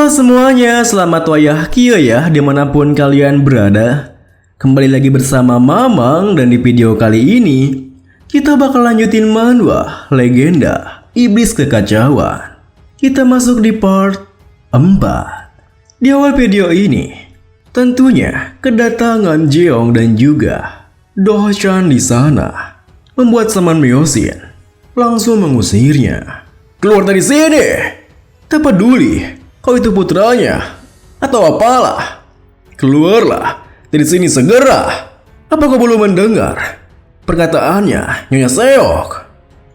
Halo semuanya, selamat wayah Kio ya dimanapun kalian berada. Kembali lagi bersama Mamang dan di video kali ini kita bakal lanjutin manhwa Legenda Iblis Kekacauan. Kita masuk di part 4. Di awal video ini tentunya kedatangan Jeong dan juga Do-chan di sana membuat Saman Myosin langsung mengusirnya. Keluar dari sini! Tak peduli kau itu putranya atau apalah. Keluarlah dari sini segera. Apa kau belum mendengar perkataannya Nyonya Seok?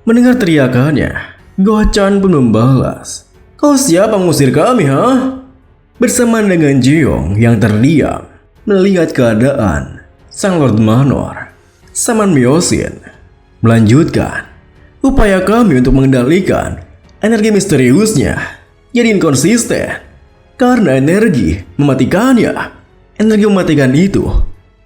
Mendengar teriakannya, Go-chan pun membalas, kau siapa mengusir kami, ha? Bersamaan dengan Jeong yang terdiam melihat keadaan sang Lord Manor, Saman Myosin melanjutkan upaya kami untuk mengendalikan energi misteriusnya. Jadi inkonsisten karena energi mematikannya. Energi mematikan itu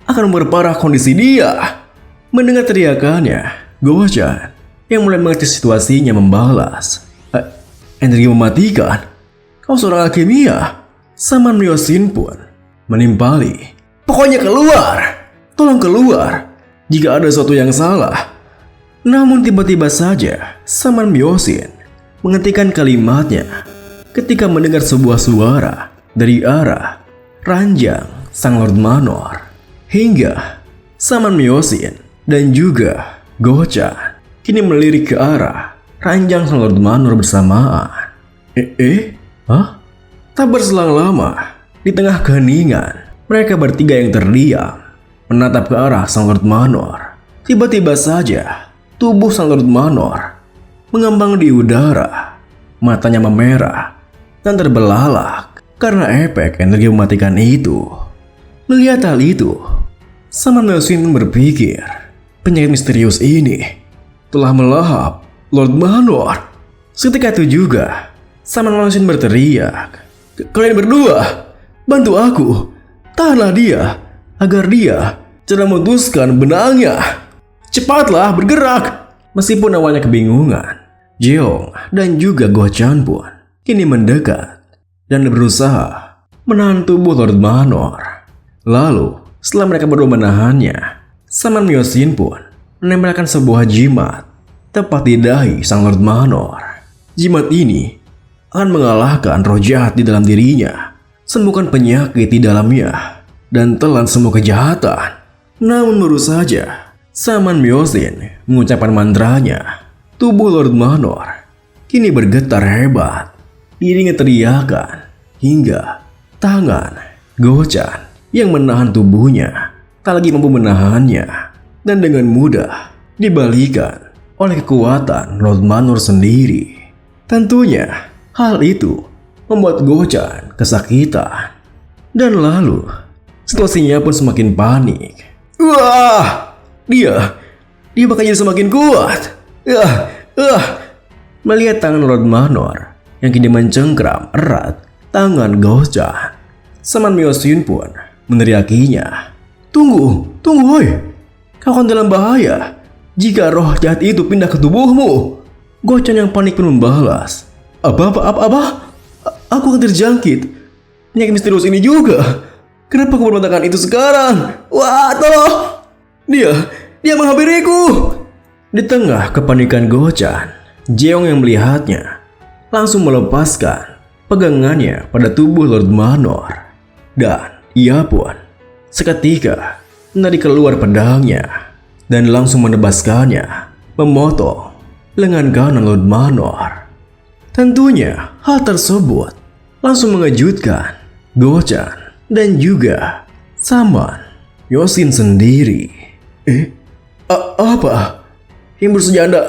akan memperparah kondisi dia. Mendengar teriakannya, Go-chan yang mulai mengerti situasinya membalas, energi mematikan? Kau seorang alkimia? Saman Myosin pun menimpali, pokoknya keluar. Tolong keluar jika ada sesuatu yang salah. Namun tiba-tiba saja Saman Myosin menghentikan kalimatnya ketika mendengar sebuah suara dari arah ranjang sang Lord Manor. Hingga Saman Myosin dan juga Go-chan kini melirik ke arah ranjang sang Lord Manor bersamaan. Hah? Tak berselang lama, di tengah keheningan, mereka bertiga yang terdiam menatap ke arah sang Lord Manor. Tiba-tiba saja tubuh sang Lord Manor mengambang di udara. Matanya memerah dan terbelalak karena efek energi mematikan itu. Melihat hal itu, Saman Myosin berpikir, penyakit misterius ini telah melahap Lord Manor. Seketika itu juga, Saman Myosin berteriak, kalian berdua, bantu aku, tahanlah dia, agar dia jangan memutuskan benangnya. Cepatlah bergerak. Meskipun awalnya kebingungan, Jeong dan juga Go-chan pun kini mendekat dan berusaha menahan tubuh Lord Manor. Lalu, setelah mereka berdua menahannya, Saman Myosin pun menempelkan sebuah jimat tepat di dahi sang Lord Manor. Jimat ini akan mengalahkan roh jahat di dalam dirinya, sembuhkan penyakit di dalamnya, dan telan semua kejahatan. Namun baru saja Saman Myosin mengucapkan mantranya, tubuh Lord Manor kini bergetar hebat. Diiringi teriakan hingga tangan Go-chan yang menahan tubuhnya tak lagi mampu menahannya, dan dengan mudah dibalikan oleh kekuatan Lord Manor sendiri. Tentunya hal itu membuat Go-chan kesakitan, dan lalu situasinya pun semakin panik. Wah, dia bakal jadi semakin kuat. Melihat tangan Lord Manor yang kini mencengkram erat tangan Go-chan, Saman Myosin pun meneriakinya, Tunggu woi, kau akan dalam bahaya jika roh jahat itu pindah ke tubuhmu. Go-chan yang panik pun membalas, Apa? Aku akan terjangkit penyakit misterius ini juga. Kenapa kau mengatakan itu sekarang? Wah, tolong! Dia menghampiriku. Di tengah kepanikan Go-chan, Jeong yang melihatnya langsung melepaskan pegangannya pada tubuh Lord Manor, dan ia pun seketika menarik keluar pedangnya dan langsung menebaskannya, memotong lengan kanan Lord Manor. Tentunya hal tersebut langsung mengejutkan Go-chan dan juga Saman Myosin sendiri. Apa yang baru saja Anda?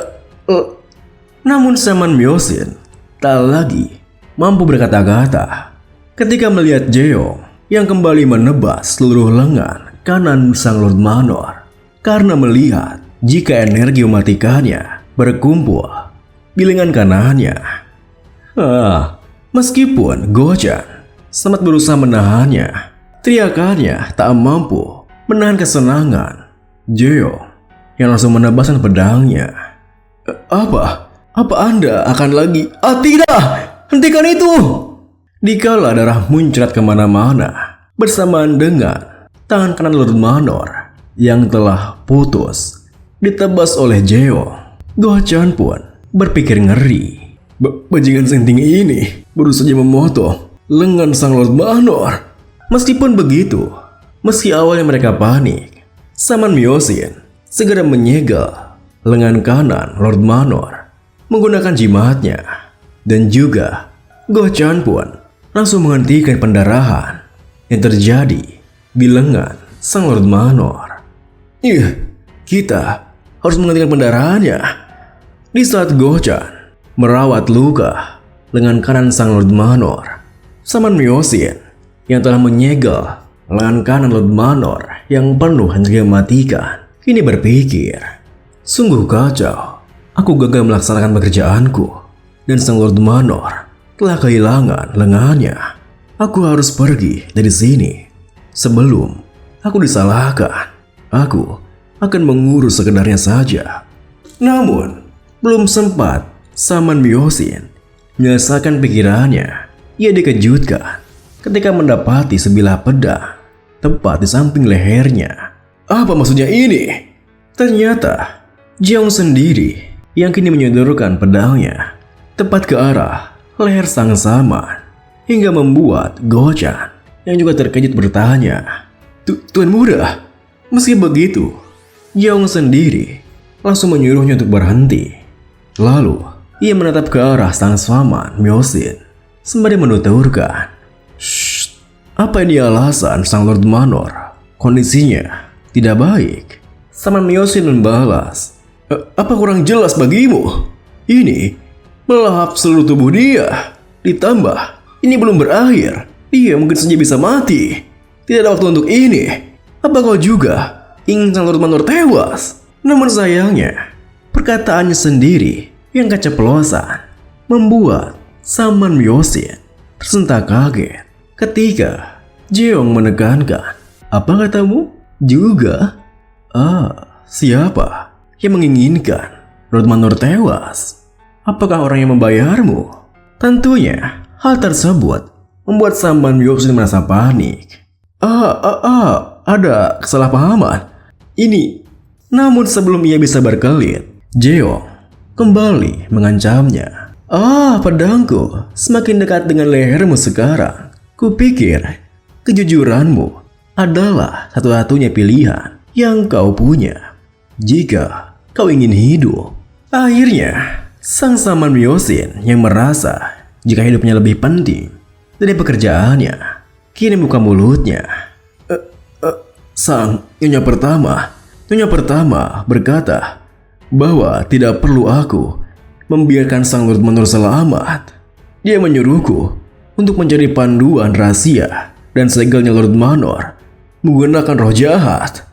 Namun Saman Myosin tak lagi mampu berkata-kata ketika melihat Jeong yang kembali menebas seluruh lengan kanan sang Lord Manor karena melihat jika energi mematikannya berkumpul di lengan kanannya. Meskipun Go-chan sempat berusaha menahannya, teriakannya tak mampu menahan kesenangan Jeong yang langsung menebaskan pedangnya. Apa Anda akan lagi? Tidak! Hentikan itu! Dikala darah muncrat kemana-mana, bersamaan dengan tangan kanan Lord Manor yang telah putus ditebas oleh Jeong, Go-chan pun berpikir ngeri. Bajingan senting ini baru saja memotong lengan sang Lord Manor. Meskipun begitu, meski awalnya mereka panik, Saman Myosin segera menyegel lengan kanan Lord Manor menggunakan jimatnya. Dan juga Go-chan pun langsung menghentikan pendarahan yang terjadi di lengan sang Lord Manor. Kita harus menghentikan pendarahannya. Di saat Go-chan merawat luka lengan kanan sang Lord Manor, Saman Myosin yang telah menyegel lengan kanan Lord Manor yang penuh hingga mematikan kini berpikir, sungguh kacau. Aku gagal melaksanakan pekerjaanku dan sang Lord Manor telah kehilangan lengannya. Aku harus pergi dari sini sebelum aku disalahkan. Aku akan mengurus sekedarnya saja. Namun belum sempat Saman Myosin menyelesaikan pikirannya, ia dikejutkan ketika mendapati sebilah pedang tepat di samping lehernya. Apa maksudnya ini? Ternyata Jeong sendiri yang kini menyodorkan pedangnya tepat ke arah leher sang Saman, hingga membuat Go-chan yang juga terkejut bertanya, Tuan muda. Meski begitu, Jeong sendiri langsung menyuruhnya untuk berhenti. Lalu ia menatap ke arah sang Saman Myosin sembari menuturkan, "Shh, apa ini alasan sang Lord Manor? Kondisinya tidak baik." Saman Myosin membalas, "Apa kurang jelas bagimu? Ini melahap seluruh tubuh dia. Ditambah, ini belum berakhir. Dia mungkin saja bisa mati. Tidak ada waktu untuk ini. Apa kau juga ingin sang Lord Manor tewas?" Namun sayangnya, perkataannya sendiri yang keceplosan membuat Saman Myosin tersentak kaget ketika Jeong menekankan, "Apa katamu? Juga? Siapa yang menginginkan Lord Manor tewas? Apakah orang yang membayarmu?" Tentunya hal tersebut membuat Saman Myosin merasa panik. Ada kesalahpahaman. Ini. Namun sebelum ia bisa berkelit, Jeong kembali mengancamnya. Pedangku semakin dekat dengan lehermu sekarang. Kupikir kejujuranmu adalah satu-satunya pilihan yang kau punya jika kau ingin hidup. Akhirnya, sang Saman Myosin yang merasa jika hidupnya lebih penting dari pekerjaannya, kini buka mulutnya. Sang Nyonya pertama berkata bahwa tidak perlu aku membiarkan sang Lord Manor selamat. Dia menyuruhku untuk mencari panduan rahasia dan segelnya Lord Manor menggunakan roh jahat.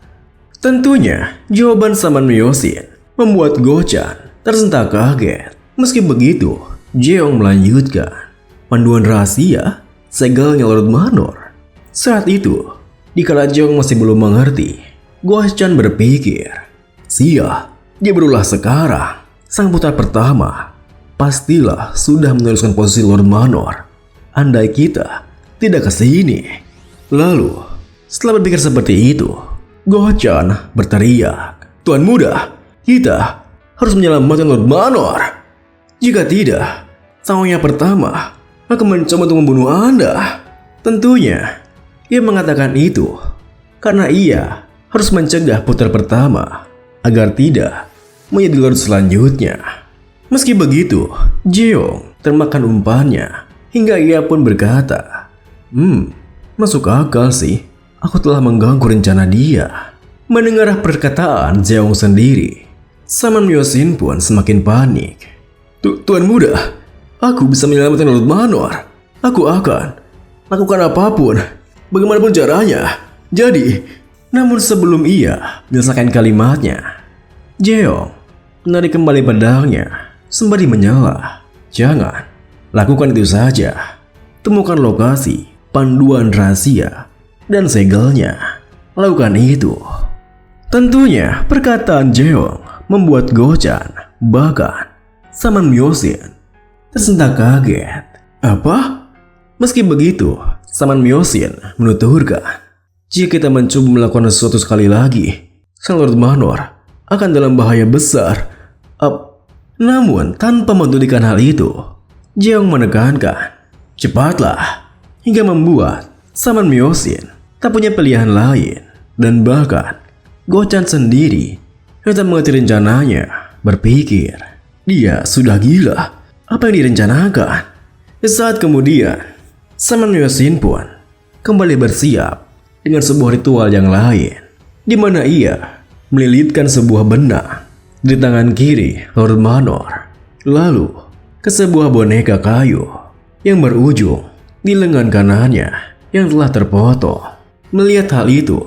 Tentunya jawaban Saman Myosin membuat Go-chan tersentak kaget. Meski begitu, Jeong melanjutkan, "Panduan rahasia segelnya Lord Manor." Saat itu, dikala Jeong masih belum mengerti, Go-chan berpikir, dia berulah sekarang. Sang putra pertama pastilah sudah meneruskan posisi Lord Manor. Andai kita tidak ke sini. Lalu, setelah berpikir seperti itu, Go-chan berteriak, "Tuan muda, kita harus menyelamatkan Lord Manor. Jika tidak, sang Nyonya pertama akan mencoba untuk membunuh Anda." Tentunya, ia mengatakan itu karena ia harus mencegah putra pertama agar tidak menjadi Lord selanjutnya. Meski begitu, Jeong termakan umpannya hingga ia pun berkata, masuk akal sih. Aku telah mengganggu rencana dia." Mendengar perkataan Jeong sendiri, Saman Myosin pun semakin panik. Tuan muda, aku bisa menyelamatkan Lord Manor. Aku akan lakukan apapun, bagaimanapun caranya. Jadi, namun sebelum ia menyelesaikan kalimatnya, Jeong menarik kembali pedangnya sembari menyela. "Jangan lakukan itu saja. Temukan lokasi panduan rahasia dan segelnya. Lakukan itu." Tentunya perkataan Jeong membuat Go-chan bahkan Saman Myosin tersentak kaget. Apa? Meski begitu, Saman Myosin menuturkan, jika kita mencoba melakukan sesuatu sekali lagi, Sang Lord Manor akan dalam bahaya besar. Namun tanpa mendudikan hal itu, Jeong menekankan, cepatlah, hingga membuat Saman Myosin tak punya pilihan lain. Dan bahkan Go-chan sendiri yang tak mengerti rencananya berpikir dia sudah gila. Apa yang direncanakan? Saat kemudian Saman Myosin pun kembali bersiap dengan sebuah ritual yang lain, di mana ia melilitkan sebuah benang di tangan kiri Lord Manor, lalu ke sebuah boneka kayu yang berujung di lengan kanannya yang telah terpotong. Melihat hal itu,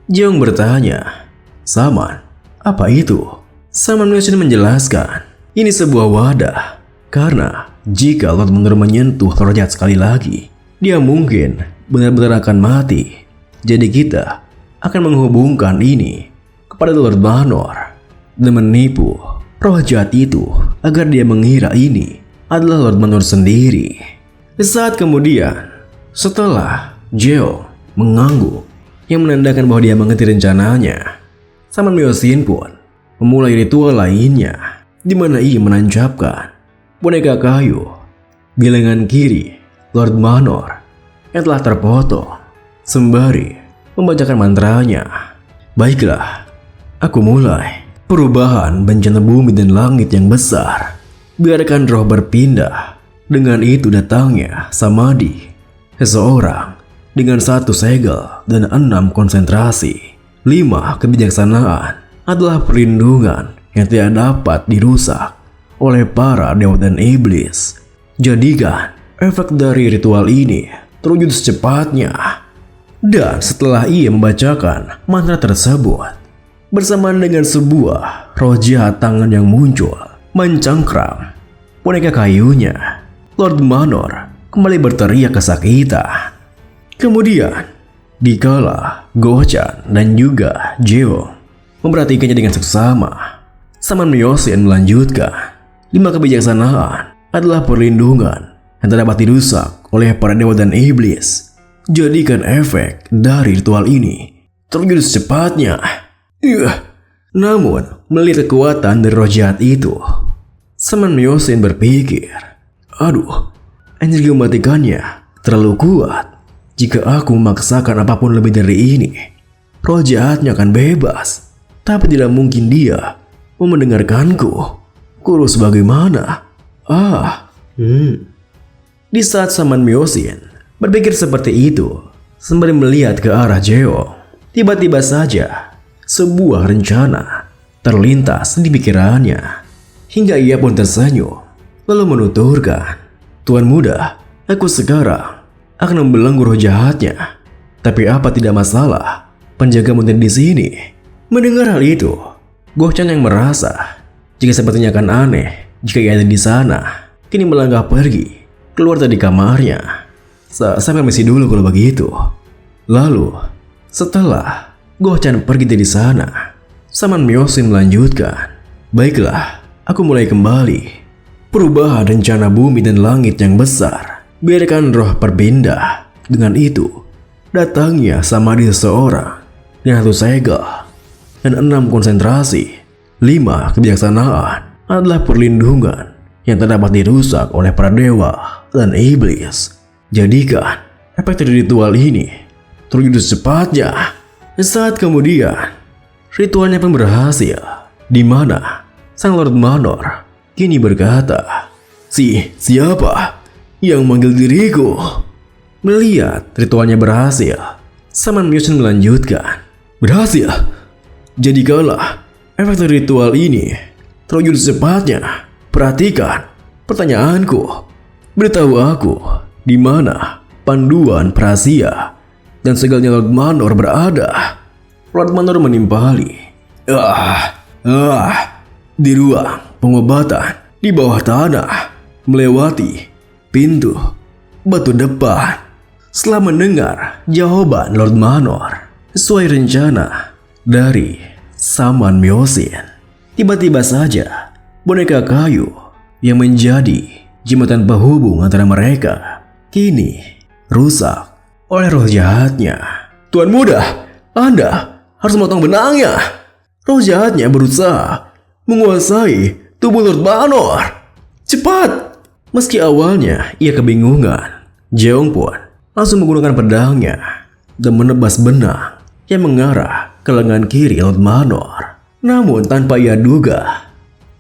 Jeong bertanya, "Saman, apa itu?" Saman Myosin menjelaskan, ini sebuah wadah, karena jika Lord Manor menyentuh Lord jahat sekali lagi, dia mungkin benar-benar akan mati. Jadi kita akan menghubungkan ini kepada Lord Manor dan menipu roh jahat itu agar dia mengira ini adalah Lord Manor sendiri. Saat kemudian, setelah Jeong mengangguk yang menandakan bahwa dia mengerti rencananya, Saman Myosin pun memulai ritual lainnya, di mana ia menancapkan boneka kayu di lengan kiri Lord Manor yang telah terpotong, sembari membacakan mantranya. Baiklah, aku mulai. Perubahan bencana bumi dan langit yang besar. Biarkan roh berpindah. Dengan itu datangnya samadhi. Seseorang dengan 1 segel dan 6 konsentrasi. 5 kebijaksanaan adalah perlindungan yang tidak dapat dirusak oleh para dewa dan iblis. Jadikan efek dari ritual ini terwujud secepatnya. Dan setelah ia membacakan mantra tersebut, bersamaan dengan sebuah roh jahat tangan yang muncul mencengkram boneka kayunya, Lord Manor kembali berteriak kesakitan. Kemudian, dikala Go-chan dan juga Jeong memperhatikannya dengan seksama, Saman Myosin melanjutkan, 5 kebijaksanaan adalah perlindungan yang tak dapat dirusak oleh para dewa dan iblis. Jadikan efek dari ritual ini terwujud secepatnya. Namun, melihat kekuatan dari roh jahat itu, Saman Myosin berpikir, aduh, energi mematikannya terlalu kuat. Jika aku memaksakan apapun lebih dari ini, roh jahatnya akan bebas. Tapi tidak mungkin dia mau mendengarkanku. Kurus bagaimana? Di saat Saman Myosin berpikir seperti itu, sembari melihat ke arah Jeong, tiba-tiba saja sebuah rencana terlintas di pikirannya. Hingga ia pun tersenyum, lalu menuturkan, "Tuan muda, aku sekarang akan membelenggu roh jahatnya. Tapi apa tidak masalah penjaga muntin di sini?" Mendengar hal itu, Go-chan yang merasa jika sepertinya akan aneh jika ia ada di sana, kini melangkah pergi keluar dari kamarnya. Saya permisi dulu kalau begitu. Lalu, setelah Go-chan pergi dari sana, Saman Myosin melanjutkan, "Baiklah, aku mulai kembali. Perubahan rencana bumi dan langit yang besar. Biarkan roh berpindah. Dengan itu, datangnya samadhi seseorang dengan 1 segel dan 6 konsentrasi. 5 kebijaksanaan adalah perlindungan yang tak dapat dirusak oleh para dewa dan iblis. Jadikan efek dari ritual ini terwujud secepatnya." Saat kemudian, ritualnya pun berhasil, di mana Sang Lord Manor kini berkata, Siapa yang manggil diriku?" Melihat ritualnya berhasil, Saman Myosin melanjutkan, "Berhasil? Jadikalah efek dari ritual ini terwujud secepatnya. Perhatikan pertanyaanku. Beritahu aku di mana panduan Prasia dan segalnya Lord Manor berada." Lord Manor menimpali, di ruang pengobatan di bawah tanah, melewati pintu batu depan. Setelah mendengar jawaban Lord Manor sesuai rencana dari Saman Myosin, tiba-tiba saja boneka kayu yang menjadi jembatan penghubung antara mereka kini rusak oleh roh jahatnya. Tuan Muda, Anda harus memotong benangnya. Roh jahatnya berusaha menguasai tubuh Lord Banor. Cepat! Meski awalnya ia kebingungan, Jeong pun langsung menggunakan pedangnya dan menebas benang yang mengarah ke lengan kiri Lord Manor. Namun tanpa ia duga,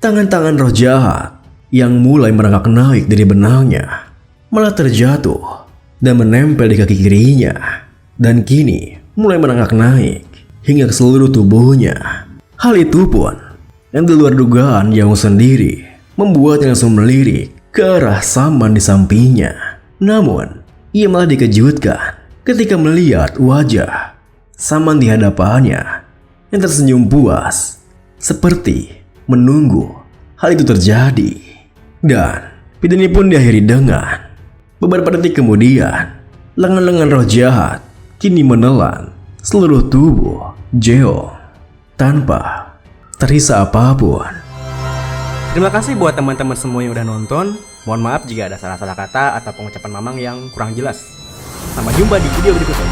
tangan-tangan roh jahat yang mulai merangkak naik dari benangnya malah terjatuh dan menempel di kaki kirinya, dan kini mulai merangkak naik hingga ke seluruh tubuhnya. Hal itu pun yang di luar dugaan Jeong sendiri membuatnya langsung melirik ke arah Saman di sampingnya. Namun ia malah dikejutkan ketika melihat wajah Saman di hadapannya yang tersenyum puas seperti menunggu hal itu terjadi. Dan video ini pun diakhiri dengan beberapa detik kemudian lengan-lengan roh jahat kini menelan seluruh tubuh Jeong tanpa tersisa apapun. Terima kasih buat teman-teman semua yang udah nonton. Mohon maaf jika ada salah-salah kata atau pengucapan Mamang yang kurang jelas. Sampai jumpa di video berikutnya.